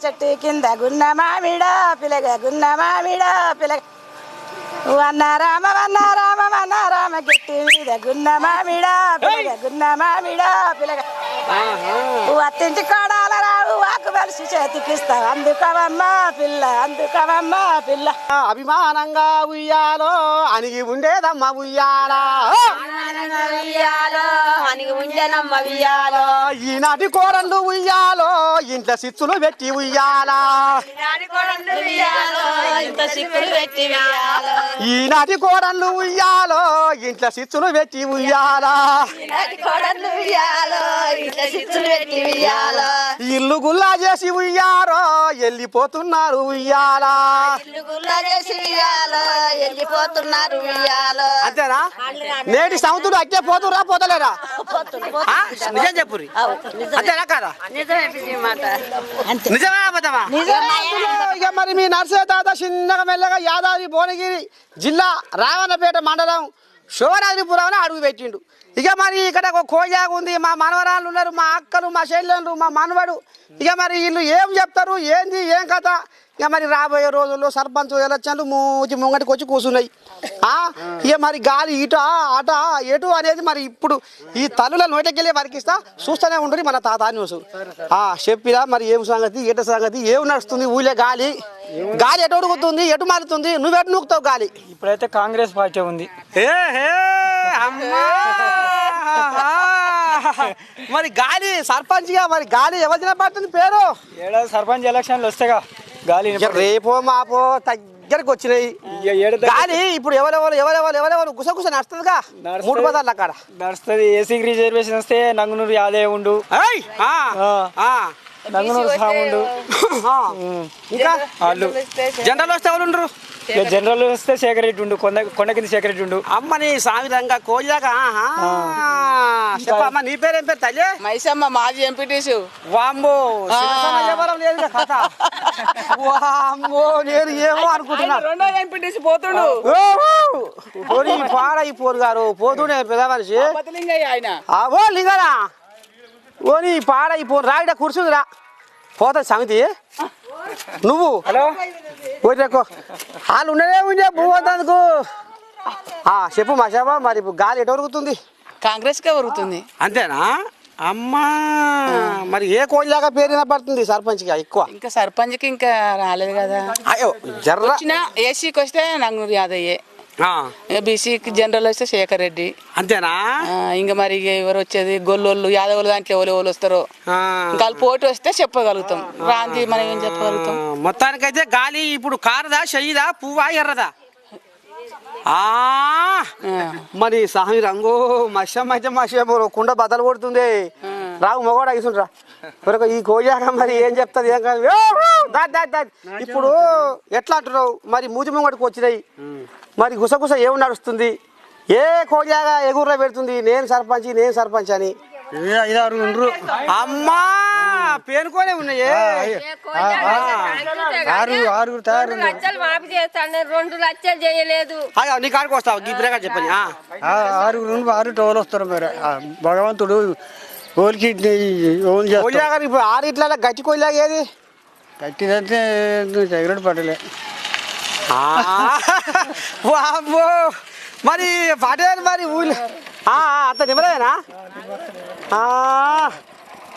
చెట్టు కింద గున్న మామిడ పిలగ గున్న మామిడ పిలగ వన్న రామ గట్టి మీద గున్న మామిడ పిలగ గున్న మామిడ పిలగ అత్తింటి కోడాల రావు వాకు కలిసి చేతికిస్తా అందుకవమ్మ పిల్ల అందుకవమ్మ పిల్ల అభిమానంగా ఉయ్యాలో అనిగి ఉండేదమ్మ ఉయ్యాలా అనిగి ఉండేనమ్మ ఉయ్యాలో ఈనాటి కోరళ్ళు ఉయ్యాలో ఇంట్లో సిచ్చులు పెట్టి ఉయ్యాలా ఈనాటి కోరళ్ళు ఉయ్యాలో ఇంట్లో సిచ్చులు పెట్టి ఉయ్యాలా ఇల్లు గుల్లా చేసి ఉయ్యారో వెళ్ళిపోతున్నారు ఉయ్యాలా అంతేనా నేటి సంవత్సరం అట్టే పోతురా పోతలేరా నిజం చెప్పురి అంతేనా కదా నిజమే అబద్ధమా ఇక మరి మీ నర్సే తాత చిన్నగా మెల్లగా యాదాద్రి భువనగిరి జిల్లా రావణపేట మండలం శివరాత్రిపురం అడుగు పెట్టిండు ఇక మరి ఇక్కడ ఒక కోజాగా ఉంది మా మనవరాళ్ళు ఉన్నారు మా అక్కలు మా చెల్లెళ్ళు మా మనవడు ఇక మరి వీళ్ళు ఏం చెప్తారు ఏంది ఏం కథ ఇక మరి రాబోయే రోజుల్లో సర్పంచ్ ఎలక్షన్లు ముంగటికి వచ్చి కూర్చున్నాయి ఇక మరి గాలి ఇట అట ఎటు అనేది మరి ఇప్పుడు ఈ తల్లుల నోటకెళ్ళి వరకిస్తా చూస్తూనే ఉంటుంది మన తాత న్యూస్ చెప్పిరా మరి ఏం సంగతి ఎట సంగతి ఏం నడుస్తుంది ఊళ్ళే గాలి గాలి ఎటు ఉడుకుతుంది ఎటు మారుతుంది నువ్వెటు నూకుతావు గాలి ఇప్పుడైతే కాంగ్రెస్ పార్టీ ఉంది మరి గాలి సర్పంచ్ గా మరి గాలి ఎవరిన పడుతుంది పేరు ఏడాది సర్పంచ్ ఎలక్షన్లు వస్తేగా గాలి రేపో మాపో దగ్గరకు వచ్చినాయి గాలి ఇప్పుడు ఎవరెవరు గుసగుస నడుస్తుందిగా మూడు పదాలు అక్కడ నడుస్తుంది ఏసీ రిజర్వేషన్ వస్తే నంగునూరు యాదయ్య ఉండు నంగునూరు సాముండు ఇంకా జనరల్ వస్తే ఎవరు ఉండరు జనరల్ వస్తే శేఖర్ రెడ్డి ఉండు కొండ కింద శేఖర్ రెడ్డి ఉండు అమ్మని సామిరంగా కోజాగా చెప్పమ్మా నీ పేరేం పేరు తల్లి మైసమ్మ మాజీ ఎంపీటీసు వామ్మో లేదు కథ వామ్మో నేను ఏమో అనుకుంటున్నా రెండో ఎంపీటీసీ పోతుండు పాడై పోరు గారు పోతుండే పెద్ద మనిషి ఆయన ఓ లింగనా ఓని పాడై పోరు రాయిడ కూర్చుందిరా పోతా సమితి నువ్వు హలో ఓటేకో వాళ్ళు ఉండనే ఉండే భూవంతందుకు చెప్పు మా చెప్ప మరి గాలి ఎటు ఉరుగుతుంది కాంగ్రెస్ కే ఉరుగుతుంది అంతేనా అమ్మా మరి ఏ కోళ్ళగా పేరు పడుతుంది సర్పంచ్ గా ఎక్కువ ఇంకా సర్పంచ్ కి ఇంకా రాలేదు కదా అయ్యో జర్ర ఏసీకి వస్తే నంగూరు యాదయ్యే బీసీకి జనరల్ వస్తే శేఖర్ రెడ్డి అంతేనా ఇంకా మరి ఎవరు వచ్చేది గొల్లోళ్ళు యాదవులు దాంట్లో ఎవరు వస్తారో ఇంకా పోటీ వస్తే చెప్పగలుగుతాం రాంది మనం ఏం చెప్పగలుగుతాం మొత్తానికైతే గాలి ఇప్పుడు కారదా చెయ్యిదా పువ్వా ఎర్రదా మరి సామి రంగు మత్స్యం అయితే మత్స్యం కుండ బద్దలు కొడుతుంది రావు మగవాడు అగిసుండ్రా మరొక ఈ కోజాక మరి ఏం చెప్తుంది ఏం కాదు ఇప్పుడు ఎట్లా అంటున్నావు మరి మూతి ముంగడికి వచ్చినాయి మరి గుసగుస ఏమి నడుస్తుంది ఏ కోజాగా ఎగుర్ర పెడుతుంది నేను సర్పంచ్ అని అమ్మా పేరుకోనే ఉన్నాయి ఆరుగురు తయారు 2 లక్షలు మాఫీ చేస్తాను 2 లక్షలు చేయలేదు నీ కాడికి వస్తావు ఈ ప్రకారం చెప్పండి ఆరు టోలు వస్తారు మరి భగవంతుడు ఇప్పుడు 6 ఇట్లా గట్టి కోయిలాగా ఏది గట్టిదంటే జగరెడ్డి పట్టలే వామ్మో మరి పటేల్ మరి ఊళ్ళో అంత నిమ్మలేనా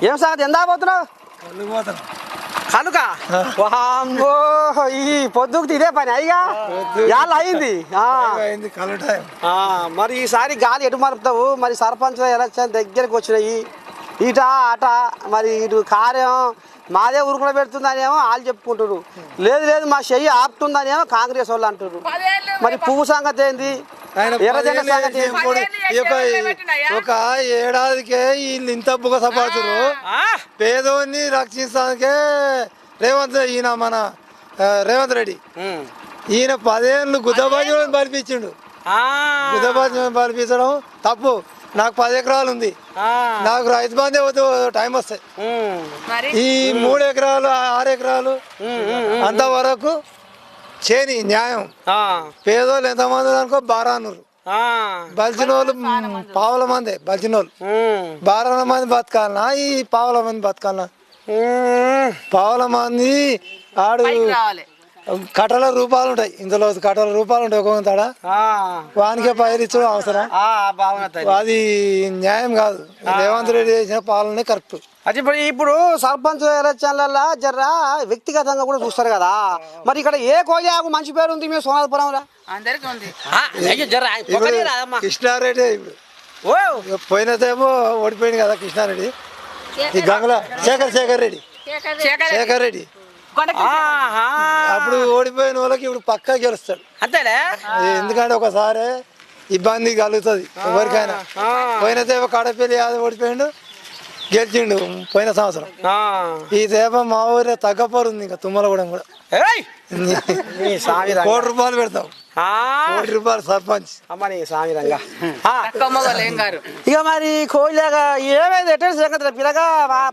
ఏం సంగతి ఎంత పోతున్నావు కనుక వామ్మో ఈ పొద్దుకు ఇదే పని అయ్యా యాళ్ళు అయింది మరి ఈసారి గాలి ఎటు మరుపుతావు మరి సర్పంచ్ ఎలక్షన్ దగ్గరకు వచ్చినాయి ఇట అట మరి ఇటు కార్యం మాదే ఉరుకులో పెడుతుందనేమో వాళ్ళు చెప్పుకుంటారు లేదు మా చెయ్యి ఆపుతుందనేమో కాంగ్రెస్ వాళ్ళు అంటారు మరి పువ్వు సంగతి ఏంది ఎర్రజెండ సంగతి ఒక ఏడాదికే వీళ్ళు ఇంత బుగసపడుతురు పేదోన్ని రక్షించడానికే ఈయన మన రేవంత్ రెడ్డి ఈయన 10 ఏళ్ళు గుద్దబాజీ బలిపించిండు గుద్దబాజీ బలిపించడం తప్పు నాకు 10 ఎకరాలు ఉంది నాకు రైతు బంధే టైం వస్తాయి ఈ 3 ఎకరాలు 6 ఎకరాలు అంతవరకు చేని న్యాయం పేదోళ్ళు ఎంతమంది అనుకో బారానూరు బలిచిన వాళ్ళు పావుల మంది బలిచిన వాళ్ళు 12 మంది బతకాలనా ఈ పావుల మంది బతకాలనా పావుల మంది ఆడు రావాలి కట్టల రూపాయలు ఉంటాయి, ఇందులో కట్టల రూపాయలు ఉంటాయి ఒక్కొక్క తాడ, వానికే పైరిచ్చడం అవసరం. అది న్యాయం కాదు. రేవంత్ రెడ్డి చేసిన పాలనే కరెక్ట్. అది ఇప్పుడు సర్పంచ్ ఎలక్షన్లలో జర్రా వ్యక్తిగతంగా కూడా చూస్తారు కదా, మరి ఇక్కడ ఏ కోజాకు మంచి పేరు ఉంది మీ సోనాపురంలో? అందరికి ఉంది. కృష్ణారెడ్డి ఇప్పుడు పోయినదేమో ఓడిపోయింది కదా కృష్ణారెడ్డి. ఈ గంగల శేఖర్ రెడ్డి అప్పుడు ఓడిపోయిన వాళ్ళకి ఇప్పుడు పక్కా గెలుస్తాడు అంతేలే. ఎందుకంటే ఒకసారి ఇబ్బంది కలుగుతుంది ఎవరికైనా. పోయినదేమో కడపల్లి యాదవ్ ఓడిపోయిండు, గెలిచిండు పోయిన సంవత్సరం. ఈ దేవ మా ఊరే తగ్గపోరు ఉంది, ఇంకా తుమ్మలగూడెం కూడా. కోటి రూపాయలు పెడతాం, కోటి రూపాయలు సర్పంచ్. ఇక మరి కోయిలాగా ఏమైంది ఎట్లా సంగతి పిల్లగా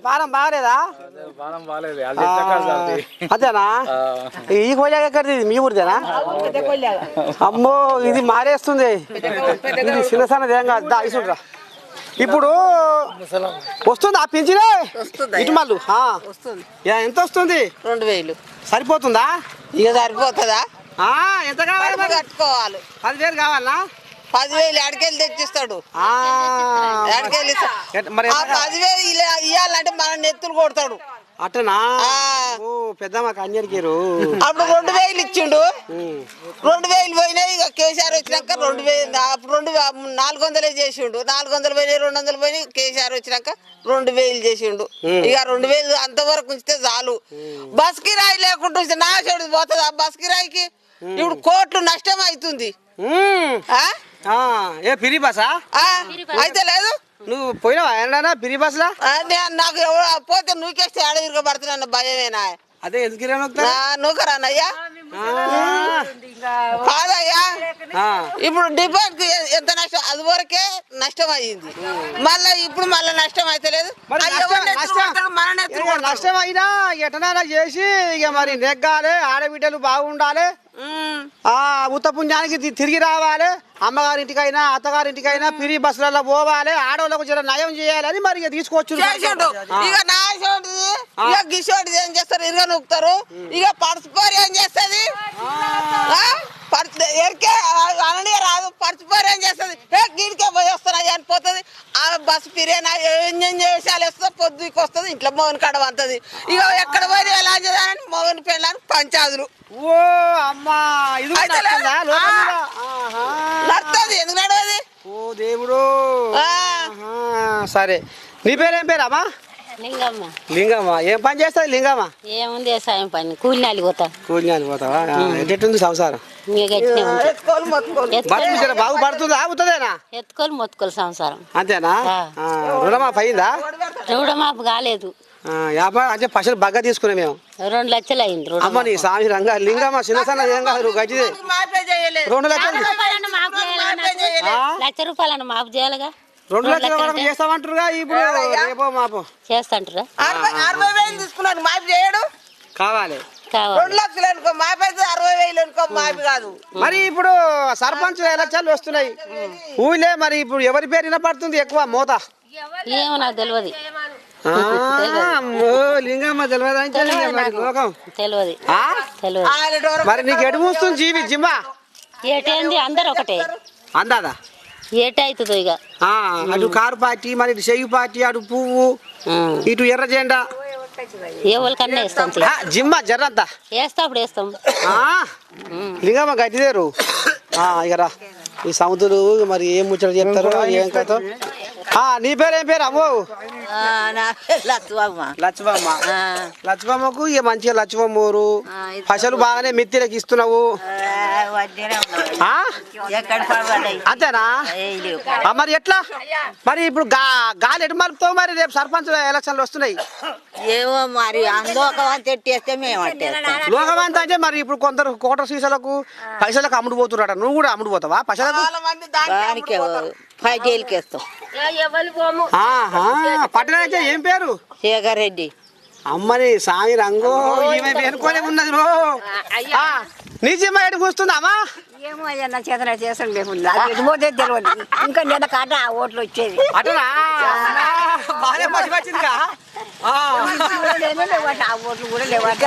పానం బాగలేదా? అంతేనా? ఈ కోయిలాగా ఎక్కడిది మీ ఊరిదేనా? అమ్మో ఇది మారేస్తుంది, ఇది చిన్న సన్నది ఏం కాదు. ఇసుండ్రా ఇప్పుడు వస్తుంది ఆ పింఛనే ఇటు మళ్ళీ ఎంత వస్తుంది? 2000 సరిపోతుందా? ఇక సరిపోతుందా? ఎంత కావాలి? కట్టుకోవాలి. 10,000 కావాలా? 10,000 అడికెళ్ళి తెచ్చిస్తాడు. అడికెళ్ళి మరి 10,000 ఇవ్వాలంటే మన నెత్తులు కొడతాడు. అట్టనా? పెద్ద మాకు అన్యరికేరు అప్పుడు 2000 ఇచ్చిండు. 2000 పోయినాయి. ఇక కేసీఆర్ వచ్చినాక 2000 అప్పుడు 400 చేసిండు. 400 పోయినాయి, 200 పోయినాయి. కేసీఆర్ వచ్చినాక 2000 చేసిండు. ఇక 2000 అంతవరకు ఉంచితే చాలు. బస్ కిరాయి లేకుండా ఉంచితే నా చెడు పోతుంది. ఆ బస్ కిరాయికి ఇప్పుడు కోట్లు నష్టం అవుతుంది. ఏ పిరి బసా అయితే లేదు. నువ్వు పోయినావా ఏనా పిరి బస్లా? నాకు పోతే నువ్వుకేస్తే ఆడ ఇరగబడుతున్నా భయమేనా? అదే ఎందుకు నూకరానయ్యా కాదయ్యా. ఇప్పుడు డిపాజిట్ ఎంత నష్టం, అది వరకే నష్టం అయ్యింది. ఇప్పుడు మళ్ళీ నష్టం అయితే లేదు. నష్టం అయినా ఎటనైనా చేసి ఇక మరి నెగ్గాలి, ఆడబిడ్డలు బాగుండాలి, ఉత్త పుణ్యానికి తిరిగి రావాలి. అమ్మగారింటికైనా అత్తగారింటికైనా పిరి బస్సులలో పోవాలి, ఆడవాళ్ళకు జర నయం చేయాలని మరి ఇక తీసుకోవచ్చు. ఇక నా ఇక గిసోటి ఏం చేస్తారు, ఇరుగ నొక్కుతారు. ఇక పరస్పరి ఏం చేస్తుంది, అననే రాదు. పరస్పరి ఏం చేస్తుంది, గీడికే పోయి వస్తున్నాయి అనిపోతుంది. ఆ బస్సు పిరేనా విషయాలు వేస్తుంది, పొద్దుకి వస్తుంది, ఇంట్లో మోగన్ కాడ వంతది. ఇక ఎక్కడ పోయి ఎలా చేయాలని మోగన్ పెళ్ళని పంచాదులు. ఓ అమ్మా నడుతుంది, ఎందుకు నడవది? ఓ దేవుడు. సరే నీ పేరేం పేరమ్మా? లింగమ్మ. లింగమ్మ ఏం పని చేస్తుంది లింగమ్మ? ఏముంది వ్యవసాయం పని, కూలినాలి పోతా. కూలినాలి పోతావా? ఎట్టుంది సంసారం? బాగుపడుతుందా ఆగుతుందేనా? ఎత్తుకోలు మొత్తుకోలు సంసారం అంతేనా? రుణమాఫ్ అయిందా? రుణమాపు కాలేదు. అంటే పైసలు బాగా తీసుకున్నాం మేము. 2 లక్షలు అయింది. అమ్మ నీ సామి రంగా లింగమ్మ చిన్న సన్న ఏం కాదు గట్టిదే. 2 లక్షలు లక్ష రూపాయలను మాపు చేయాలిగా. 2 లక్షల వరకు చేస్తామంటారుగా ఇప్పుడు రేపో మాపో చేస్తాంటారా? 60,000 తీసుకున్నాడు మాఫీ చేయడు. కావాలి 2 లక్షలు అనుకో మాఫీ అయితే 60,000 అనుకో మాఫీ కాదు. మరి ఇప్పుడు సర్పంచ్ ఎలక్షన్లు వస్తున్నాయి ఊళ్ళే, మరి ఇప్పుడు ఎవరి పేరు వినపడుతుంది ఎక్కువ మోత? ఏమో నాకు తెలియదు. లింగమ్మ తెలియదు తెలియదు. మరి నీకు ఎటు మూస్తుంది జీవి జిమ్మా? ఏటైంది అందరు ఒకటే అందాదా? ఏటే అవుతుందో ఇక. అటు కారు పార్టీ, మరి ఇటు చెయ్యి పార్టీ, అటు పువ్వు, ఇటు ఎర్ర జెండా, ఏ వాళ్ళకన్నా వేస్తాం. జిమ్మా జర్రంతా వేస్తా అప్పుడు వేస్తాం. లింగమ్మ గట్టిదేరు ఇక రా. ఈ సముద్రులు మరి ఏం ముచ్చట చెప్తారు ఏం కథ? నీ పేరేం పేరు అమ్మో? లక్ష్మమ్మ. లక్ష్మమ్మకు ఇక మంచిగా లక్ష్మమ్మూరు పైసలు బాగానే మిత్తిలకి ఇస్తున్నావు అంతేనా? మరి ఎట్లా మరి ఇప్పుడు గాలి ఎటు మలుపుతావు? మరి రేపు సర్పంచ్ ఎలక్షన్లు వస్తున్నాయి. ఏమో మరి లోకవంతేస్తే మేము లోకవంత అంటే మరి ఇప్పుడు కొందరు కోట సీసాలకు పైసలకు అమ్ముడు పోతున్నాడు. నువ్వు కూడా అమ్ముడు పోతావా పైసలకు? పట్టణానికి ఏం పేరు? శేఖర్ రెడ్డి. అమ్మని సామి రంగు ఈమె పేరుకోలే ఉన్నది. నీ జిమ్మ ఎటు కూస్తుందమ్మా? ఏమో అయ్యా చేతన చేస్తాను లేకుండా తెలియదు. ఇంకా నెల కాట ఓట్లు వచ్చేది అటనా? బాగా పసి వచ్చిందిగా. లేవట ఆ ఓట్లు కూడా లేవట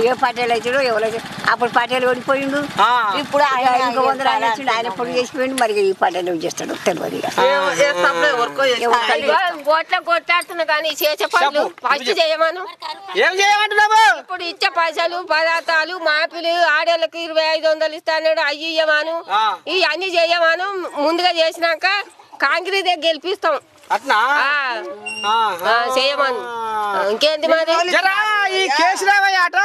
ఏ పటేల్ వచ్చాడు ఎవరు అప్పుడు పటేల్ ఓడిపోయిండు ఇప్పుడు ఇంకో 100 ఆయన వచ్చిండు ఆయన పొడి చేసిపోయిండు మరి ఈ పటేల్ ఏం చేస్తాడు తెలియదు గోట్ల కొట్లాడుతున్నా కానీ చేసే పనులు ఫస్ట్ చేయమను. ఏం చేయమంటున్నావు? ఇప్పుడు ఇచ్చే పైసలు పదార్థాలు మాపిలు ఆడేళ్ళకి 2500 ఇస్తాడు అయ్యి ఇయ్యమాను ఇవన్నీ చేయమాను. ముందుగా చేసినాక కాంగ్రెస్ గెలిపిస్తాం అట్నా చేయమను. ఇంకేంటి మరి ఈ కేసీరావయ్య అట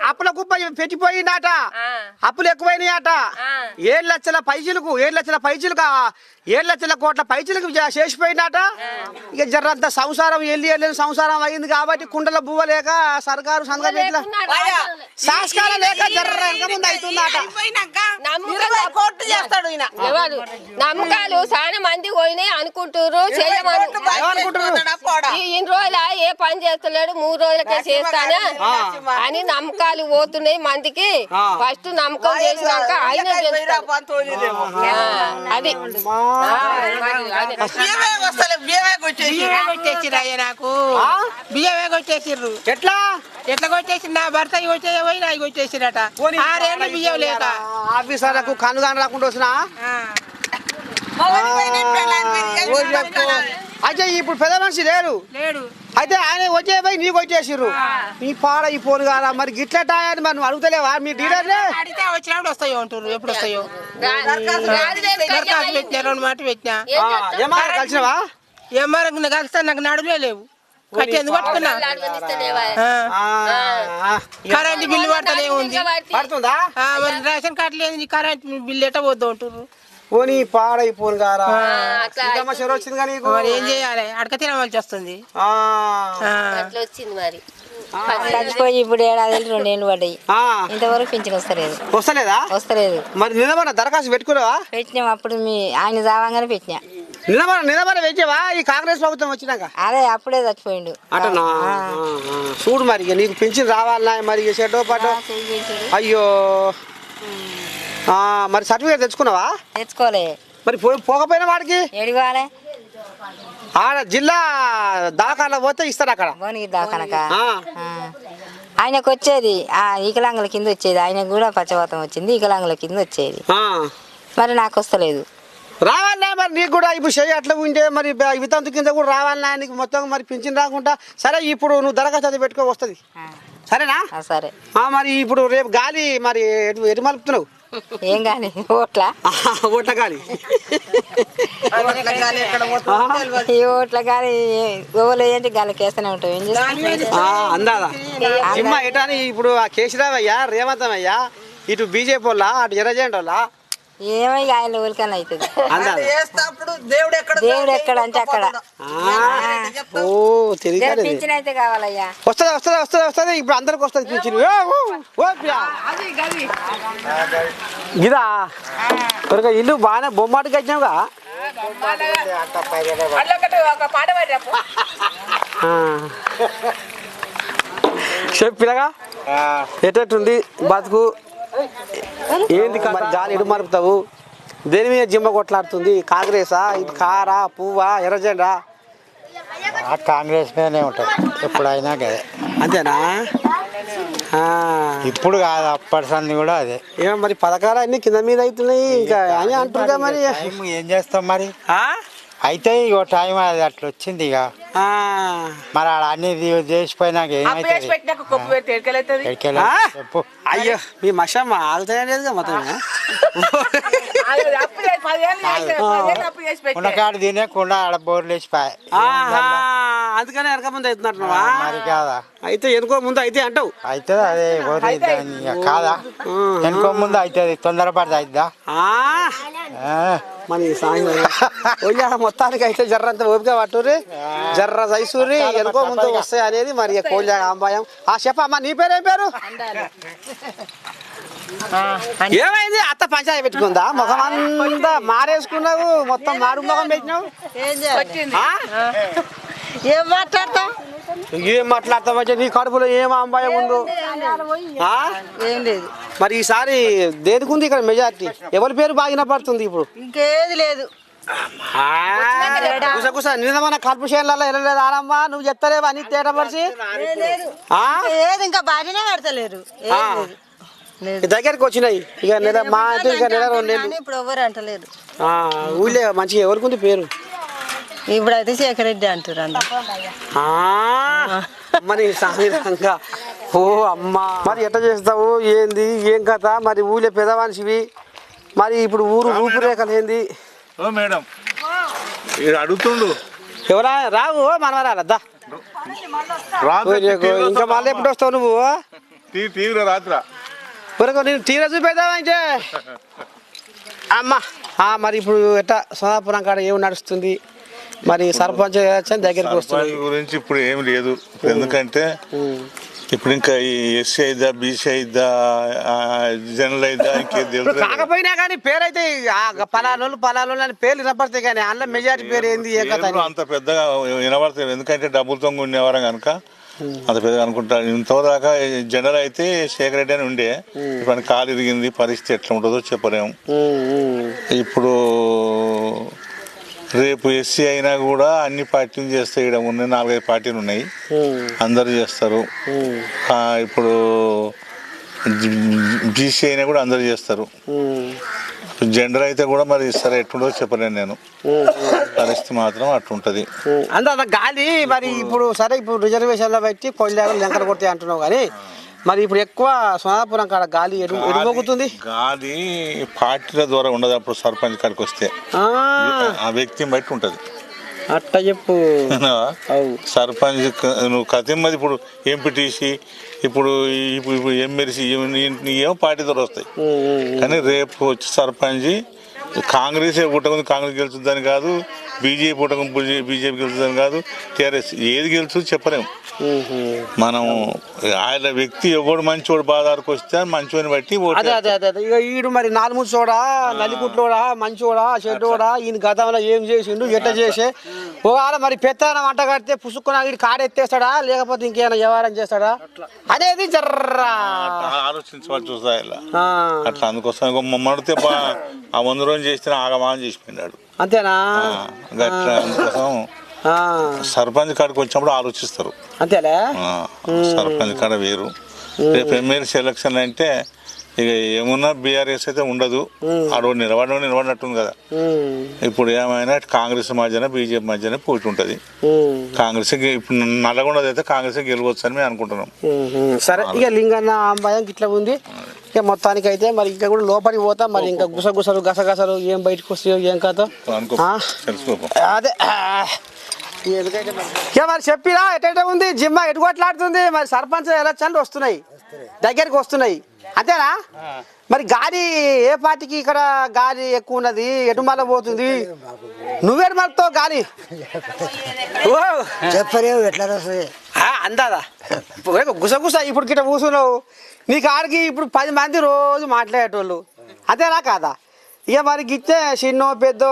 అప్పుల కుప్ప పెట్టిపోయిందట, అప్పులు ఎక్కువైనాయట. 7 లక్షల పైసలకు 7 లక్షల పైసలకు 7 లక్షల కోట్ల పైసలకు చేసిపోయిందట. ఇక జర్రంత సంసారం వెళ్ళి సంసారం అయింది కాబట్టి కుండల బువ్వ లేక సర్కారు సంఘం సంస్కారం లేక జర్ర వెనక ముందు అవుతుందట. నమ్మకాలు చాలా మంది పోయినాయి అనుకుంటారు చేయమను. ఇన్ని రోజుల ఏ పని చేస్తలేడు 3 రోజులకే చేస్తానా అని నమ్మకాలు పోతున్నాయి మందికి. ఫస్ట్ నమ్మకం చేసినాక ఆయన అది నాకు బియ్యమే కొట్టేసిర్రు. ఎట్లా ఎట్లా కొట్టేసి నా భర్త కొట్టేపోయి నాకు కొట్టేసిరట. 6 ఏళ్ళు బియ్యం లేక ఆఫీసర్లకు కనుగాని రాకుండా వచ్చినా. అయితే ఇప్పుడు పెద్ద మనిషి లేరు, అయితే ఆయన వచ్చే పోయి నీకు వచ్చేసిర్రు. నీ పాడ ఈ పోను కాదా మరి గిట్లటాయని మరి నువ్వు అడుగుతలేవా మీ డీలర్లే? అడిగితే వచ్చినప్పుడు వస్తాయో అంటారు. ఎప్పుడు వస్తాయో దరఖాస్తు పెట్టినా 2 మాట పెట్టినా. కలిసినవా? ఏమన్నా కలిస్తే నాకు నడులే లేవు. కట్టేందుకు పట్టుకున్నా. కరెంట్ బిల్లు పడతలే ఉంది. పడుతుందా? మరి రేషన్ కార్డు లేదు, కరెంట్ బిల్లు ఎట్ట పోద్దు అంటారు. పోనీ పాడైపోను కారా వచ్చింది కానీ మరి ఏం చేయాలి? అడక తినవలసి వస్తుంది. అట్లా వచ్చింది మరి. చచ్చిపోయి ఇప్పుడు 7 ఏళ్ళు 2 ఏళ్ళు పడ్డాయి. ఇంతవరకు పింఛన్ వస్తలేదు. వస్తలేదు. మరి నిలబడ దరఖాస్తు పెట్టుకున్నావా? పెట్టినాం. అప్పుడు మీ ఆయన చావంగానే పెట్టినా. నిలబడ పెట్టావా? ఈ కాంగ్రెస్ ప్రభుత్వం వచ్చినాక అదే అప్పుడే చచ్చిపోయిండు. అటనా? చూడు మరి నీకు పింఛన్ రావాలన్నా మరి చెడ్డో పాటో. అయ్యో మరి సర్టిఫికేట్ తెచ్చుకున్నావా? తెచ్చుకోలే. మరి పోకపోయినా వాడికి ఏడివాలే ఆడ జిల్లా దవాఖానా పోతే ఇస్తారు అక్కడ భువనగిరి దవాఖానక. ఆయనకు వచ్చేది వికలాంగుల కింద వచ్చేది. ఆయనకు కూడా పచ్చవాతం వచ్చింది, వికలాంగుల కింద వచ్చేది. మరి నాకు వస్తలేదు. రావాలన్నా మరి నీకు కూడా ఇప్పుడు చెయ్యి అట్లా ఉంటే మరి వితంతు కింద కూడా రావాలన్నా నీకు మొత్తం మరి పింఛన్ రాకుండా. సరే ఇప్పుడు నువ్వు దరఖాస్తు పెట్టుకో వస్తుంది. సరేనా? సరే. మరి ఇప్పుడు రేపు గాలి మరి ఎటు మలుపుతున్నావు? ఏం గాలి? ఓట్ల గాలి. ఈ ఓట్ల గాలి ఎవరు ఏంటి గాలికి వేస్తూనే ఉంటాం. ఏం చేస్తాం అందాదా జిమ్మా ఎటా? ఇప్పుడు కేసీరావయ్యా రేవంతమయ్యా ఇటు బీజేపీ వాళ్ళ అటు ఎర్రజెండా వాళ్ళ ఏమో ఆయన ఊరికన్నా అవుతుంది. దేవుడు ఎక్కడ అంటే అక్కడ. పింఛన్ అయితే కావాలయ్యా. వస్తుంది ఇప్పుడు అందరికి వస్తుంది పింఛన్. ఇదా త్వరగా ఇల్లు బాగానే బొమ్మాటి కట్టినావుగా. చెప్పినగా ఎటట్టుంది బతుకు? ఏంది గాలి ఎడు మరుపుతావు? దేని మీద జిమ్మ కొట్లాడుతుంది? కాంగ్రెసా, ఇది కారా, పువ్వా, ఎర్రజెండా? కాంగ్రెస్ మీదనే ఉంటుంది ఎప్పుడైనా కదే. అంతేనా? ఇప్పుడు కాదు, అప్పటి సంది కూడా అదే. ఏమో మరి పథకాలు అన్ని కింద మీద అవుతున్నాయి ఇంకా అని అంటున్నా. మరి ఏం చేస్తాం మరి? అయితే ఇక టైం అది అట్లా వచ్చింది. ఇక మరి ఆడ అన్ని చేసిపోయినాక ఏమైతుంది? అయ్యో మీ మషమ్మ ఆగుతాయనేది మొత్తం. ఉన్నకాడు తినేకుండా ఆడ బోర్లు వేసిపోయి. అందుకనే వెనక ముందు అవుతున్నట్టున్నావా? మరి కాదా? అయితే వెనుకో ముందు అయితే అంటావు. అవుతుంది అదే కాదా? వెనుకో ముందు అవుతుంది, తొందరపడితే అవుతుందా? మన మొత్తానికి అయితే జర్రంత ఓపిక పట్టుర్రి, జర్ర సైసూరి వెనుకో ముందు వస్తాయి అనేది మరి కోళ్ళ అంబాయం. చెప్పమ్మా నీ పేరు? ఏం పేరు? ఏమైంది? అత్త పంచాయతీ పెట్టుకుందా? ముఖం అంతా మారేసుకున్నావు, మొత్తం మారు ముఖం పెట్టినావు. ఏం మాట్లాడతావు? ఏం మాట్లాడతామంటే నీ కడుపులో ఏం అంబాయం ఉందో ఆ? ఏం లేదు మరి ఈసారి దేనికుంది ఇక్కడ మెజార్టీ ఎవరి పేరు బాగా పడుతుంది ఇప్పుడు ఇంకేది లేదు గుసగుస నిన్న మన కలుపు చేనులలో వెళ్ళలేదు ఆనమ్మా నువ్వు చెప్తలేవా అని తేట పరిచి ఏది ఇంకా బాగానే కడతలేరు దగ్గరికి వచ్చినాయి ఇక నెల మా అంటే ఇక నెల 2 నెలలు ఇప్పుడు ఎవరు అంటలేరు ఊళ్ళే మంచిగా ఎవరికి పేరు ఇప్పుడైతే శేఖర్ రెడ్డి అంటారు అందరు మరి సామిరంగా ఓ అమ్మా మరి ఎట్లా చేస్తావు ఏంది ఏం కథ మరి ఊళ్ళో పెద్ద మనిషివి మరి ఇప్పుడు ఊరు రూపురేఖలు ఏంది ఓ మేడం అడుగుతుండు ఎవరా రావు మనవరాలద్దా ఇంకా మళ్ళీ ఎప్పుడు వస్తావు నువ్వు టీవీలో రాత్రా నేను తీరా చూపెడతావంటే అమ్మా మరి ఇప్పుడు ఎట్టా సోనాపురం కాడ ఏమి నడుస్తుంది మరి సర్పంచ్ దగ్గరికి వస్తుంది గురించి ఇప్పుడు ఏమి లేదు ఎందుకంటే ఇప్పుడు ఇంకా ఈ ఎస్సీ అయిద్దా బీసీ అయిద్దా జనరల్ అయిద్దా ఇంకేం తెలుసు కాకపోయినా కానీ పేరైతే పలానోళ్ళు అని పేర్లు వినపడతాయి కానీ అందులో మెజారిటీ పేరు ఏంది అంత పెద్దగా వినపడతాయి ఎందుకంటే డబ్బులతో ఉండేవారం కనుక అంత పెద్దగా అనుకుంటా ఇంతదాకా జనరల్ అయితే శేఖర్ రెడ్డి అని ఉండే ఇప్పుడు కాలు ఇరిగింది పరిస్థితి ఎట్లా ఉంటుందో చెప్పలేము ఇప్పుడు రేపు ఎస్సీ అయినా కూడా అన్ని పార్టీలు చేస్తాయి ఇక్కడ ఉన్నాయి 4-5 పార్టీలు ఉన్నాయి అందరు చేస్తారు ఇప్పుడు బీసీ అయినా కూడా అందరు చేస్తారు జెండర్ అయితే కూడా మరి సరే ఎట్లుండదో చెప్పలేను నేను పరిస్థితి మాత్రం అట్లుంటది అంత గాలి మరి ఇప్పుడు సరే ఇప్పుడు రిజర్వేషన్లో పెట్టి కొల్లేరు లెంకలు కొడతాయి అంటున్నావు కానీ మరి ఇప్పుడు ఎక్కువ సోనాపురం కాడ గాలి ఎడుమోగుతుంది గాలి పార్టీల ద్వారా ఉండదు అప్పుడు సర్పంచ్ కాడికి వస్తే ఆ వ్యక్తిని బట్టి ఉంటది అట్లా చెప్పు సర్పంచ్ నువ్వు కతిమ్మది ఇప్పుడు ఎంపీటీసీ ఇప్పుడు ఎమ్మెల్సీ ఏమో పార్టీ ద్వారా వస్తాయి కానీ రేపు వచ్చి సర్పంచ్ కాంగ్రెస్ పుట్టకుంది కాంగ్రెస్ గెలుస్తుందని కాదు బీజేపీ పుట్టకుంది బీజేపీ గెలుస్తుందని కాదు టీఆర్ఎస్ ఏది గెలుస్తుంది చెప్పలేము మనం ఆయన వ్యక్తి ఎవడు మంచోడు బాధారికి వస్తే మంచోని బట్టి ఇక ఈడు మరి 4 చోడా నలిగుట్లోడా మంచోడా చెడ్డోడా ఈయన గతంలో ఏం చేసిండు ఎట్లా చేసే ఒకవేళ మరి పెత్తనం వంట కడితే పుసుక్కున వీడు కాడెత్తేస్తాడా లేకపోతే ఇంకేమైనా వ్యవహారం చేస్తాడా అనేది జర్రా ఆలోచించవాలి చూసా ఇలా అట్లా అందుకోసం మడితే ఆ 100 రోజులు చేస్తే ఆగమానం చేసిపోయినాడు అంతేనా అట్లా అందుకోసం సర్పంచ్ కాడికి వచ్చినప్పుడు ఆలోచిస్తారు అంతేలే సర్పంచ్ కాడ వేరు రేపు ఎమ్మెల్సీ ఎలక్షన్ అంటే ఇక ఏమున్నా బీఆర్ఎస్ అయితే ఉండదు ఆడ నిలబడినట్టుంది కదా ఇప్పుడు ఏమైనా కాంగ్రెస్ మధ్యన బీజేపీ మధ్యన పోటీ ఉంటది కాంగ్రెస్ ఇప్పుడు నల్లగొండ అయితే కాంగ్రెస్ గెలవచ్చు అని మేము అనుకుంటున్నాం సరే ఇక లింగన్న భయం ఇట్లా ఉంది ఇక మొత్తానికి అయితే మరి ఇంకా కూడా లోపలికి పోతాం మరి ఇంకా గుసగుసలు గసగసలు ఏం బయటకు వస్తాయో ఏం కాదో అదే ఇక మరి చెప్పిరా ఎటైతే ఉంది జిమ్మ ఎటు కొట్లాడుతుంది మరి సర్పంచ్ ఎలక్షన్లు వస్తున్నాయి దగ్గరికి వస్తున్నాయి అంతేనా మరి గాలి ఏ పార్టీకి ఇక్కడ గాలి ఎక్కువ ఉన్నది ఎటు మళ్ళీ పోతుంది నువ్వేడు మళ్ళతో గాలి చెప్పలేవు ఎట్లా అందాదా గుసగుస ఇప్పుడు గిట్ట కూర్చున్నావు నీకు ఆడికి ఇప్పుడు 10 మంది రోజు మాట్లాడేటోళ్ళు అంతేనా కాదా ఇక మరి గిట్టే చిన్నో పెద్దో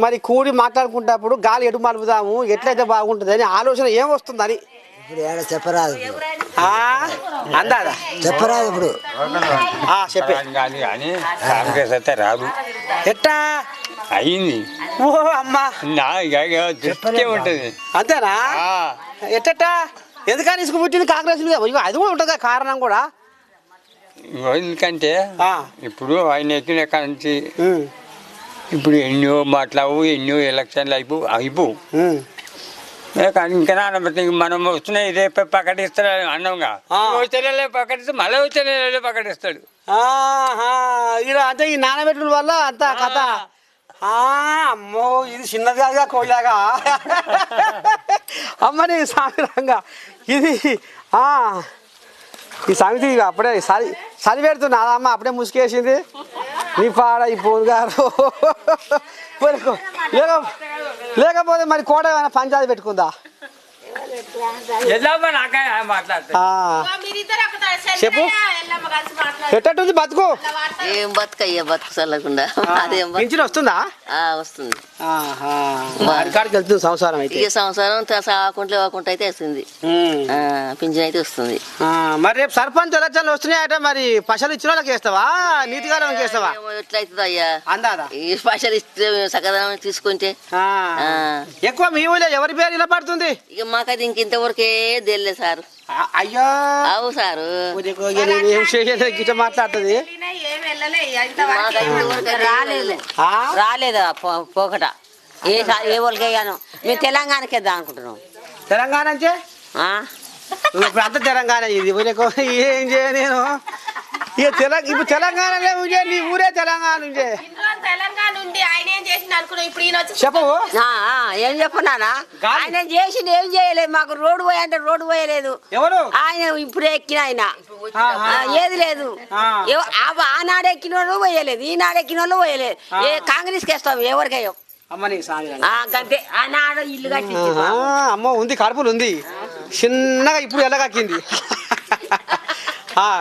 మరి కూడి మాట్లాడుకుంటప్పుడు గాలి ఎటు మలుపుదాము ఎట్లయితే బాగుంటుంది అని ఆలోచన ఏం వస్తుందని ఇప్పుడు ఏడ చెప్పరాదు అందాదా చెప్పరాదు ఇప్పుడు చెప్పే కాంగ్రెస్ అయితే రాదు ఎట్టా అయింది ఓ అమ్మా ఉంటది అంతేనా ఎట్టా ఎందుకని ఇసుకు పుట్టింది కాంగ్రెస్ అది కూడా ఉంటుంది కారణం కూడా ఎందుకంటే ఇప్పుడు ఆయన ఎక్కిన నుంచి ఇప్పుడు ఎన్నో మాట్లావు ఎన్నో ఎలక్షన్లు అయిపోవు కానీ ఇంకా మనం వస్తున్నాయి రేపే ప్రకటిస్తాడు అన్నాంగా వచ్చే నెల ప్రకటిస్తే మళ్ళీ వచ్చే నెలలో ప్రకటిస్తాడు ఇలా అంటే ఈ నానబెట్టుల వల్ల అంత కథ అమ్మో ఇది చిన్నది కాదుగా కోళ్ళగా అమ్మని సామిరంగా ఇది ఈ సంగతి అప్పుడే చలి పెడుతున్నా అమ్మ అప్పుడే ముసుకేసింది నీ పాడ ఈ పోను గారు లేకపోతే మరి కోట ఏమైనా పంచాయతీ పెట్టుకుందా చెప్పు ఎట్టటుంది బతుకు ఏం బతుకయ్యా బతుకు చల్లకుండా అదేం పింఛన్ వస్తుందా వస్తుంది కాడికి వెళ్తుంది సంసారం అయితే ఇక సంవత్సరం సాకుంటే వాకుంటే అయితే వస్తుంది పింఛన్ అయితే వస్తుంది మరి రేపు సర్పంచ్ ఎలక్షన్లు వస్తున్నాయట మరి పైసలు ఇచ్చిన వాళ్ళకి వేస్తావా నీతిగారం వేస్తావా ఎట్లా అవుతుంది అయ్యా అందాదా ఈ పైసలు ఇస్తే సకదనం తీసుకుంటే ఎక్కువ మీ ఊళ్ళో ఎవరి పేరు వినపడుతుంది ఇక మాకైతే ఇంతవరకే తెలియదు సార్ అయ్యో అవు సారు గిట్ట మాట్లాడుతుంది రాలేదు పోకట ఏ వాళ్ళకి అయ్యాను మేము తెలంగాణకి వేద్దాం అనుకుంటున్నాం తెలంగాణ అంటే ఇప్పుడు అంత తెలంగాణ ఇది ఏం చేయ నేను ఇక ఇప్పుడు తెలంగాణలో ఉండే నీ ఊరే తెలంగాణ ఉండే తెలంగాణ ఉండి ఆయన ఏం చేసింది అనుకున్నాం ఇప్పుడు ఈయన వచ్చి చెప్పవు ఏం చెప్పున్నానా ఆయన చేసింది ఏం చేయలేదు మాకు రోడ్డు పోయి అంటే రోడ్డు పోయలేదు ఎవరు ఆయన ఇప్పుడు ఎక్కిన ఆయన ఏది లేదు ఆనాడు ఎక్కిన వాళ్ళు పోయలేదు ఈనాడు ఎక్కిన వాళ్ళు పోయలేదు ఏ కాంగ్రెస్కి వేస్తాం ఎవరికయ్యో అంతే ఆనాడు ఇల్లు కట్టి అమ్మ ఉంది కడుపులు ఉంది చిన్నగా ఇప్పుడు ఎలాగక్కింది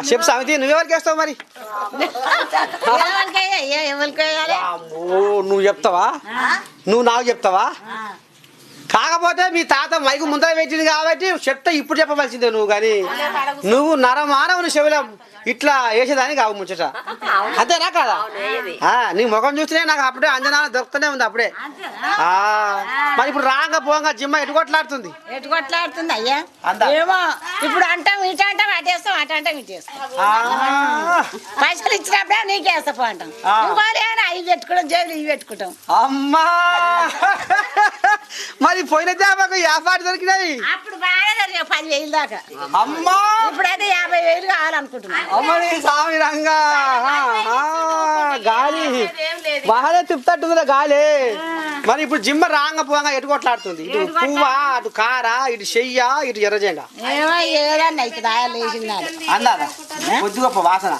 చెప్పు సమితి నువ్వెవరికి వేస్తావు మరి నువ్వు చెప్తావా నువ్వు నాకు చెప్తావా కాకపోతే మీ తాత మైకు ముందర పెట్టింది కాబట్టి చెప్తే ఇప్పుడు చెప్పవలసిందే నువ్వు కానీ నువ్వు నరమానవుని చెవిలో ఇట్లా వేసేదాన్ని కావు ముచ్చట అంతేనా కదా నీ ముఖం చూస్తేనే నాకు అప్పుడే అంజనా దొరుకుతూనే ఉంది అప్పుడే మరి ఇప్పుడు రాంగ పోంగా జిమ్మ ఎటుకొట్లాడుతుంది అయ్యా ఏమో ఇప్పుడు అంటాం ఇటు అంటాం అటు వేస్తాం అటు అంటాం ఇటు వేస్తాం పైసలు ఇచ్చినప్పుడే నీకేస్తాం అంటాం అవి పెట్టుకుంటాం జైలు ఇవి పెట్టుకుంటాం అమ్మా మరి పోయిన జాబాకు 50 దొరికినాయి అప్పుడు బాగా 10,000 దాకా అమ్మా ఇప్పుడైతే 50,000 కావాలనుకుంటున్నాం అమ్మని స్వామి రంగా గాలి బాగానే తిప్పుతట్టుందిరా గాలి మరి ఇప్పుడు జిమ్మ రాంగ పోంగా ఎటు కొట్లాడుతుంది ఇటు పువ్వా అటు కారా ఇటు చెయ్యా ఇటు ఎర్రజెండా అందాదా కొద్ది గొప్ప వాసన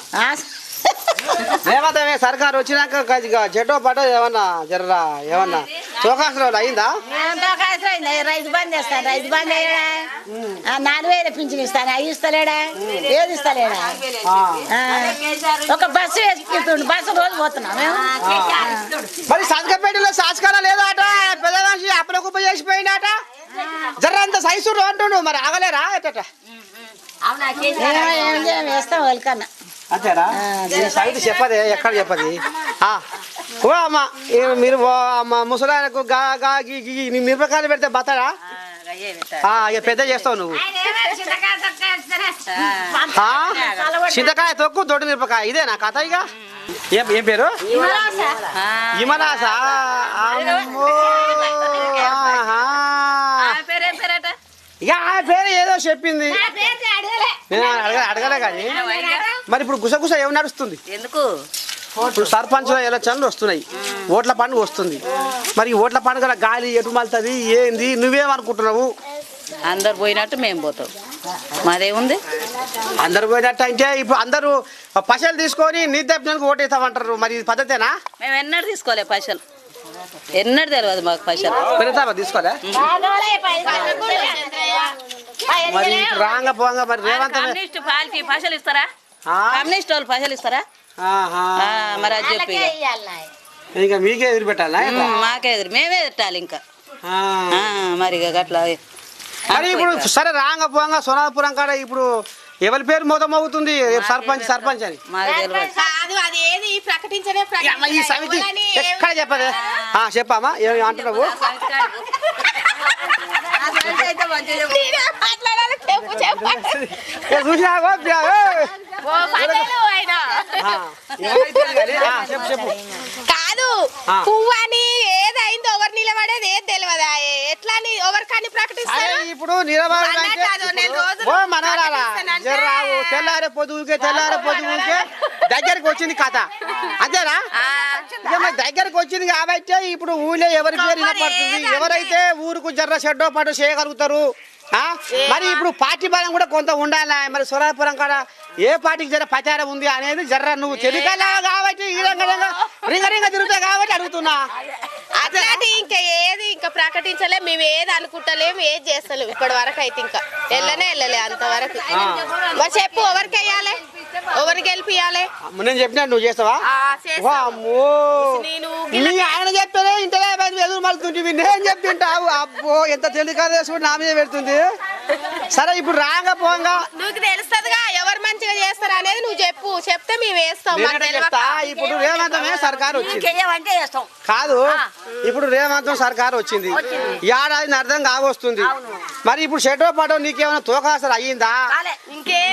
రేవంతమే సర్కారు వచ్చినాక జెటో పటో ఏమన్నా జర్రా ఏమన్నా చోకాసులు అయిందా రైతు బంద్ చేస్తాను రైతు బంద్ అయ్యాడా 4,000 పింఛన్ ఇస్తాను అవి ఇస్తలేడా ఏది ఇస్తలేడా ఒక బస్సు వేసుకుంటుండు బస్సు రోజు పోతున్నాం మరి సంతకపేటలో శాసకాల లేదా అట పెద్ద మనిషి అప్పుల కుప్ప చేసిపోయిందట జర్ర అంత సైజు అంటుండు మరి ఆగలేరా ఎట్ట వేస్తాం వాళ్ళకన్నా అంతేనా సైట్ చెప్పదే ఎక్కడ చెప్పది ఓ అమ్మ మీరు ముసలాయనకు మిరపకాయలు పెడితే బతాడా ఇక పెద్ద చేస్తావు నువ్వు చింతకాయ తొక్కు దొడ్డు మిరపకాయ ఇదే నా కథ ఇక ఏం పేరు ఇమలాసా ఇక ఆ పేరు ఏదో చెప్పింది నేను అడగలే కానీ మరి ఇప్పుడు గుసగుస ఏమి నడుస్తుంది ఎందుకు ఇప్పుడు సర్పంచ్ ఎలక్షన్లు వస్తున్నాయి ఓట్ల పండుగ వస్తుంది మరి ఓట్ల పండుగ గాలి ఎటు మళ్తుంది ఏంది నువ్వేమనుకుంటున్నావు అందరు పోయినట్టు మేము పోతాం మాదేముంది అందరు పోయినట్టు అంటే ఇప్పుడు అందరూ పైసలు తీసుకొని నీ తప్పినందుకు ఓటేస్తామంటారు మరి ఇది పద్ధతేనా మేము ఎన్నడూ తీసుకోలే పైసలు ఎన్నడూ తెలియదు మాకు పైసలు తీసుకోలే మరి రాంగ పోంగ మరి రేవంత్ కమ్యూనిస్ట్ పార్టీ పైసలు ఇస్తారా కమ్యూనిస్ట్ వాళ్ళు పైసలు ఇస్తారా మరి అది చెప్పి ఇంకా మీకే ఎదురు పెట్టాలా మాకే ఎదురు మేమే ఎదుర్టాలి ఇంకా మరి అట్లా మరి ఇప్పుడు సరే రాంగ పోంగ సోనాపురం కాడ ఇప్పుడు ఎవరి పేరు మొదం అవుతుంది సర్పంచ్ అని ఈ సమితి ఎక్కడ చెప్పదే చెప్పామా ఏమి అంటున్నావు కాదు పువ్వు అని ఏదైందో ఎవరు నిలబడేది ఏది తెలియదా ఎట్లా ఎవరికని ప్రకటిస్తారు ఇప్పుడు తెల్లారే పొద్దుకే దగ్గరికి వచ్చింది కథ అంతేనా దగ్గరకు వచ్చింది కాబట్టి ఇప్పుడు ఊళ్ళో ఎవరి పేరు వినపడుతుంది ఎవరైతే ఊరుకు జర్ర షెడ్డో పాటు చేయగలుగుతారు మరి ఇప్పుడు పార్టీ బలం కూడా కొంత ఉండాలి మరి సోలాపురం కాడ ఏ పార్టీకి జర ప్రచారం ఉంది అనేది జర్ర నువ్వు తెలియకలా కాబట్టి ఈ రింగ తిరుగుతాయి కాబట్టి అడుగుతున్నా అట్లాంటి ఇంకా ఏది ఇంకా ప్రకటించలే, మేము ఏది అనుకుంటలేము, ఏది చేస్తలేము ఇప్పటి వరకు అయితే. ఇంకా వెళ్ళలే అంతవరకు. మరి చెప్పు, ఎవరికి వేయాలి, ఎవరికి గెలిపియాలి? నేను చెప్పినా నువ్వు చేస్తావా? మీ ఆయన చెప్తానే ఇంటనే ఎదురు మలుతుంటివి, నేను చెప్తుంటావు. అబ్బో ఎంత తెలియదు నా మీద పెడుతుంది. సరే ఇప్పుడు రాగా పోగా నువ్వు తెలుస్తుందిగా ఎవరు మంచిగా చేస్తారు అనేది నువ్వు చెప్పు, చెప్తే మేము వేస్తాం. ఇప్పుడు రేవంతమే సర్కారు వచ్చింది కాదు, ఇప్పుడు రేవంతం సర్కారు వచ్చింది, ఏడాది అర్థం కావస్తుంది. మరి ఇప్పుడు షెడ్రో పాటో నీకేమైనా తోకాసలు అయ్యిందా?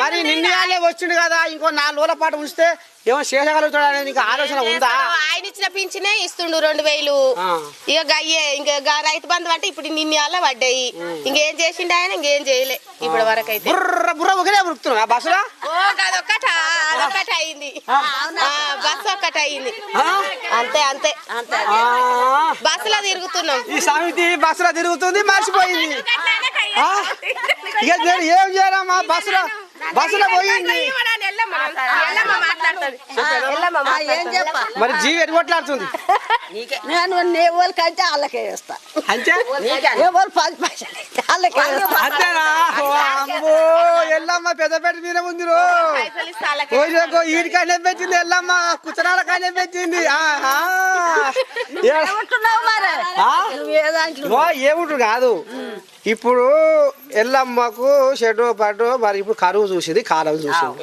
మరి నిన్నయాలే వచ్చిండు కదా, ఇంకో 4 రోజుల పాటు ఉంచితే ఏమో శేషగలుగుతాడు అనేది నీకు ఆలోచన ఉందా? ఆయన ఇచ్చిన పింఛనే ఇస్తుండు 2000. ఇక గయ్యే ఇంకా రైతు బంధు అంటే ఇప్పుడు నిన్నయాలే పడ్డాయి. ఇంకేం చేసిండు ఆయన? ఇంకేం చేయలే ఇప్పటి వరకు అయితే. బుర్ర ఒకరే ఉరుకుతున్నా బస్సులో. అదొక్కటి అయింది, బస్సు ఒక్కటి అయింది, అంతే బస్సులో తిరుగుతున్నాం. ఈ సమితి బస్సులో తిరుగుతుంది, మర్చిపోయింది. ఇక నేను ఏం చేయాలమ్మా? బస్సులో పోయింది. మరి జీవి ఎటు కొట్లాడుతుంది? నేను ఎవరికంటే వాళ్ళకే వేస్తా. ఎవరు 10 పైసలు అంతేనా? ఎల్లమ్మ పెద్దపేట మీద ఉంది. ఈడికైనా పెట్టింది ఎల్లమ్మ, కుచరాలకైనా పెట్టింది. ఏముంటు కాదు. ఇప్పుడు ఎల్లమ్మకు షెడ్రో పాటు మరి ఇప్పుడు కరువు చూసింది, కాలం చూసింది.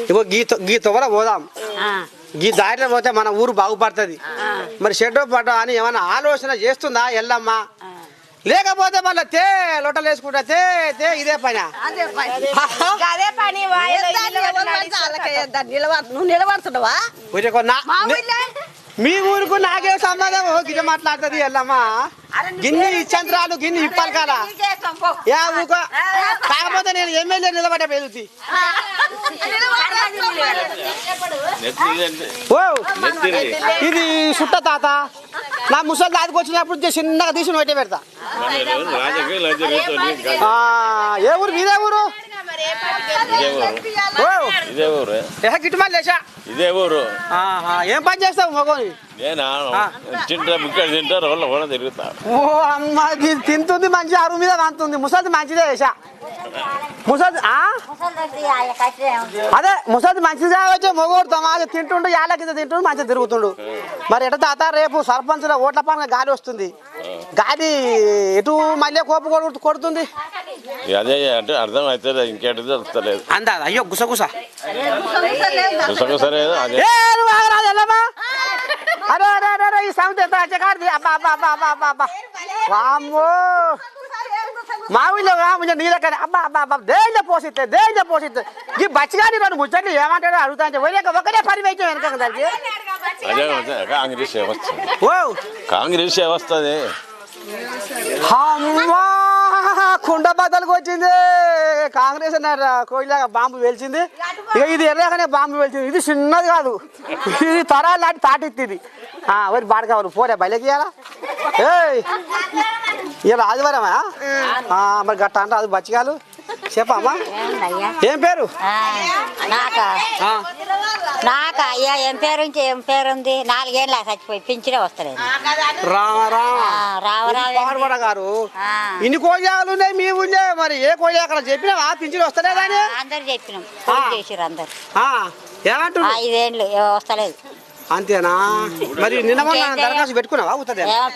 ఇగో గీ తొవర పోదాం, గీ దారిలో పోతే మన ఊరు బాగుపడుతుంది. మరి షెడ్రో పాటు అని ఏమైనా ఆలోచన చేస్తుందా ఎల్లమ్మ? లేకపోతే మళ్ళీ లొట్టలు వేసుకుంటా ఇదే పని. నువ్వు నిలబడుతున్నావా? మీ ఊరుకు నాకే సంబంధం గిజ మాట్లాడుతుంది ఎల్లమ్మ. గిన్ని ఇచ్చంత్రాలు గిన్ని ఇప్పాలి కదా. కాకపోతే నేను ఎమ్మెల్యే నిలబడ్డా పెరుగుతుంది. ఇది సుట్ట తాత నా ముసలి దాదికి వచ్చినప్పుడు చిన్నగా తీసి నోటే పెడతా. ఏ ఊరు మీదే ఊరు? గిట్టుమని లేచా ఇదే ఊరు. ఏం పని చేస్తావు మగోని? నేనా తింటారు వాళ్ళ తిరుగుతా. ఓ అమ్మ తింటుంది మంచి అరువు మీద వంతుంది. ముసలి మంచిదే వేసా. ముసలి అదే ముసలి మంచిది కావచ్చు. మొగోడు తమాజ తింటుండు, యాళ్ళ కింద తింటుండు, మంచిగా తిరుగుతుండు. మరి ఎట తాత రేపు సర్పంచ్ల ఓట్ల పైన గాలి వస్తుంది. గాలి ఎటు మళ్ళీ కోప కొడుతుంది. అదే అంటే అర్థం అవుతుంది, ఇంకేంటి తెలుస్తలేదు. అందా అయ్యో గుసగుస గుసగుసలేదు. అదే అరే అరే అరే ఈ సౌండ్ ఎంత వచ్చేకాడిది. అబ్బా వామ్మో మా ఊళ్ళో కొంచెం నీళ్ళకని అబ్బా దేంట్లో పోసిస్తే ఈ బచ్చిగాని 2 ముచ్చట్లు ఏమంటాడో అడుగుతా అంటే ఒకటే పని పెట్టాం వెనక దానికి. అదే కాంగ్రెస్ వస్తుంది. అమ్మా కుండ బద్దలకు వచ్చింది. కాంగ్రెస్ అన్నారు కోయిలాగా బాంబు వెలిచింది. ఇక ఇది ఎర్రగానే బాంబు వెలిచింది. ఇది చిన్నది కాదు, ఇది తరాలు లాంటి తాటిస్తుంది. మరి బాడకావాలి పోరే బయలుకి ఇవ్వాలా? ఇలా ఆదివారమా? మరి గట్ట అంటే అది బచ్చిగాలు చెప్పమ్మా. ఏం పేరు? నాకా అయ్యా ఏం పేరు ఏం పేరు ఉంది? 4 ఏళ్ళ చచ్చిపోయి పింఛనే వస్తలేదు. రామరామ గారు ఇన్ని కోయాలు ఉన్నాయి మీ ఊళ్ళో. మరి ఏ కోయా అక్కడ చెప్పినా పింఛన్ వస్తలేదని అందరు చెప్పినాం, చేసారు అందరు. ఏమంటారు? 5 ఏళ్ళు వస్తలేదు. అంతేనా? మరి నిన్న దరఖాస్తు పెట్టుకున్నావా?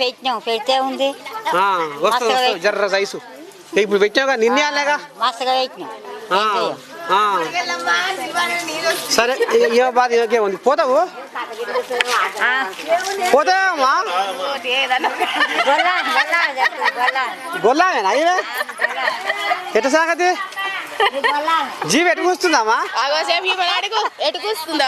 పెట్టినాం, పెడితే ఉంది జర్ర రైసు ఇప్పుడు పెట్టావుగా, నిన్నే అనేగా మస్తుగా పెట్టినాం. సరే ఏ బాధ ఏకే ఉంది. పోతావు పోతావమ్మా? గొల్లామేనా ఇవే? ఎట్ట సంగతి? జీవి ఎటు కూస్తుందమ్మా? ఎటు కూస్తుందా?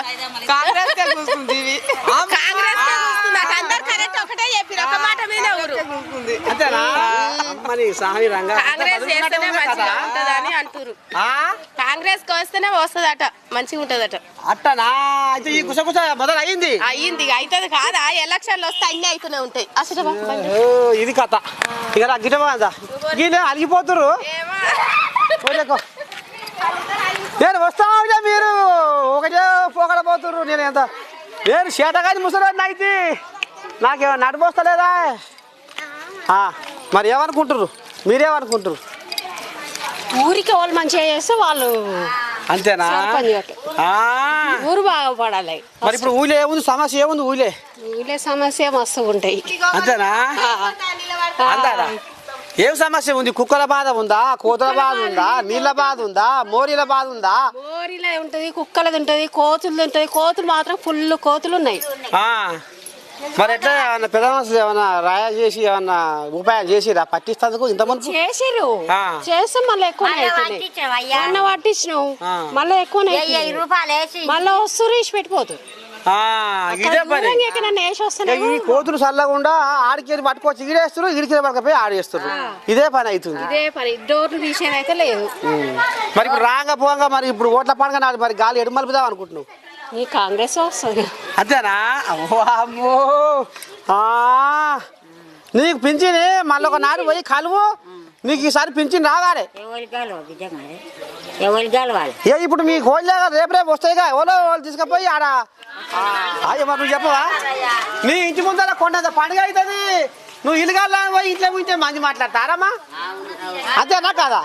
అంతేనా? మరి సామి రంగా కాంగ్రెస్ వస్తేనే వస్తుందట, మంచిగా ఉంటదట. అట్టనా? అయితే ఈ గుసగుస మొదలు అయింది అవుతుంది కాదా? ఎలక్షన్లు వస్తే అన్ని అవుతూనే ఉంటాయి. అసలు ఇది కథ. ఇక గిటమా గీనే అలిగిపోతురు. నేను వస్తా ఉంటే మీరు ఒకటే పోకడపోతుర్రు. నేను ఎంత నేను చేతగాని ముసలి అయితే నాకేమో నడిపోస్తలేదా మరి ఏమనుకుంటారు మీరేమనుకుంటారు ఊరికి వాళ్ళు మంచిగా చేస్తే వాళ్ళు అంతేనా ఊరు బాగుపడాలి. మరి ఇప్పుడు ఊళ్ళో ఏముంది సమస్య ఏముంది ఊళ్ళే సమస్య మస్తు ఉంటాయి అంతేనా అంతేనా ఏం సమస్య ఉంది కుక్కల బాధ ఉందా కోతుల బాధ ఉందా నీళ్ళ బాధ ఉందా మోరీల బాధ ఉందా మోరీలో ఉంటది కుక్కలది ఉంటది కోతులు ఉంటది కోతులు మాత్రం ఫుల్ కోతులు ఉన్నాయి మరి ఎట్లా ఏమన్నా పెద్ద మనుషులు ఏమన్నా రాయ చేసి ఏమన్నా ఉపాయం చేసిరా పట్టిస్తందుకు ఇంతమంది చేసిరు చేస్తే మళ్ళీ ఎక్కువ మొన్న పట్టించినావు మళ్ళీ ఎక్కువ మళ్ళీ వస్తూ రీసి పెట్టిపోతారు ఈ కోతులు చల్లకుండా ఆడికి పట్టుకోవచ్చు ఇగిడేస్తారు ఇడికి పట్టుకపోయి ఆడేస్తారు ఇదే పని అవుతుంది ఇదే పని డోర్లు తీసేది అయితే లేదు మరి ఇప్పుడు రాగా పోగా మరి ఇప్పుడు ఓట్ల పండుగ నాడు మరి గాలి ఎడు మలుపుదాం అనుకుంటున్నావు ఈ కాంగ్రెస్ వస్తుంది అంతేనా అమ్మో నీకు పింఛని మళ్ళీ ఒక నాడు పోయి కలువు నీకు ఈసారి పింఛన్ రాగానే ఇప్పుడు మీ కోళ్ళ రేపు వస్తాయిగా ఎవరో వాళ్ళు తీసుకుపోయి ఆడ మరి నువ్వు చెప్పవా నీ ఇంటి ముందర కొండ పండుగ అవుతుంది నువ్వు ఇల్లుగా పోయి ఇంట్లో ఉంటే మంచి మాట్లాడతారమ్మా అంతేనా కాదా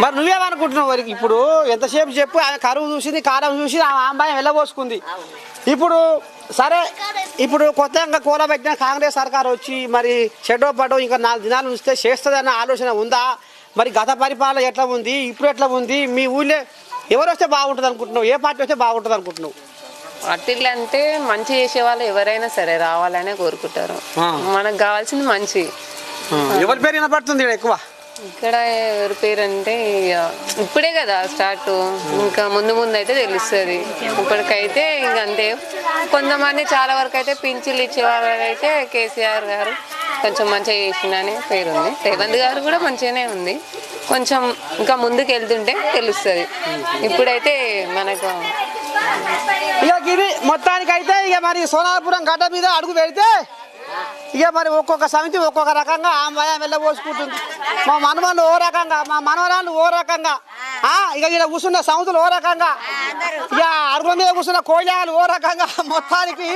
మరి నువ్వేమనుకుంటున్నావు వరకు ఇప్పుడు ఎంతసేపు చెప్పు ఆమె కరువు చూసింది కారం చూసి ఆమె అమ్మాయి వెళ్ళబోసుకుంది ఇప్పుడు సరే ఇప్పుడు కొత్తగా కూలబెట్టిన కాంగ్రెస్ సర్కార్ వచ్చి మరి చెడ్డో పడో ఇంకా 4 దినాలు ఉంచితే చేస్తుందన్న ఆలోచన ఉందా మరి గత పరిపాలన ఎట్లా ఉంది ఇప్పుడు ఎట్లా ఉంది మీ ఊళ్ళో ఎవరు వస్తే బాగుంటుంది అనుకుంటున్నావు ఏ పార్టీ వస్తే బాగుంటుంది అనుకుంటున్నావు పార్టీలు అంటే మంచి చేసే వాళ్ళు ఎవరైనా సరే రావాలనే కోరుకుంటారు మనకు కావాల్సింది మంచి ఎవరి పేరు వినపడుతుంది ఎక్కువ ఇక్కడ ఎవరి పేరు అంటే ఇప్పుడే కదా స్టార్ట్ ఇంకా ముందు ముందు అయితే తెలుస్తుంది ఇప్పటికైతే ఇంక అంతే కొంతమంది చాలా వరకు అయితే పింఛన్లు ఇచ్చేవారు అయితే కేసీఆర్ గారు కొంచెం మంచిగా చేసిందని పేరు ఉంది రేవంత్ గారు కూడా మంచిగానే ఉంది కొంచెం ఇంకా ముందుకు వెళ్తుంటే తెలుస్తుంది ఇప్పుడైతే మనకు ఇక ఇది మొత్తానికైతే ఇక మరి సోనాపురం గడ్డ మీద అడుగు పెడితే ఇక మరి ఒక్కొక్క సమితి ఒక్కొక్క రకంగా ఆమె వెళ్ళబోసుకుంటుంది మా మనవాళ్ళు ఓ రకంగా మా మనవరాళ్ళు ఓ రకంగా ఇక ఇలా కూర్చున్న సమితులు ఓ రకంగా ఇక అరుగుల మీద కూర్చున్న కోళ్ళాలు ఓ రకంగా మొత్తానికి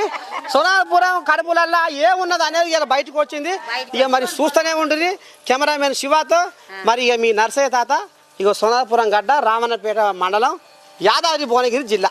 సోనాపురం కడుపులల్లా ఏమున్నది అనేది ఇలా బయటకు వచ్చింది ఇక మరి చూస్తూనే ఉంటుంది కెమెరామెన్ శివాతో మరి ఇక మీ నర్సయ్య తాత ఇక సోనాపురం గడ్డ రామన్నపేట మండలం యాదాద్రి భువనగిరి జిల్లా.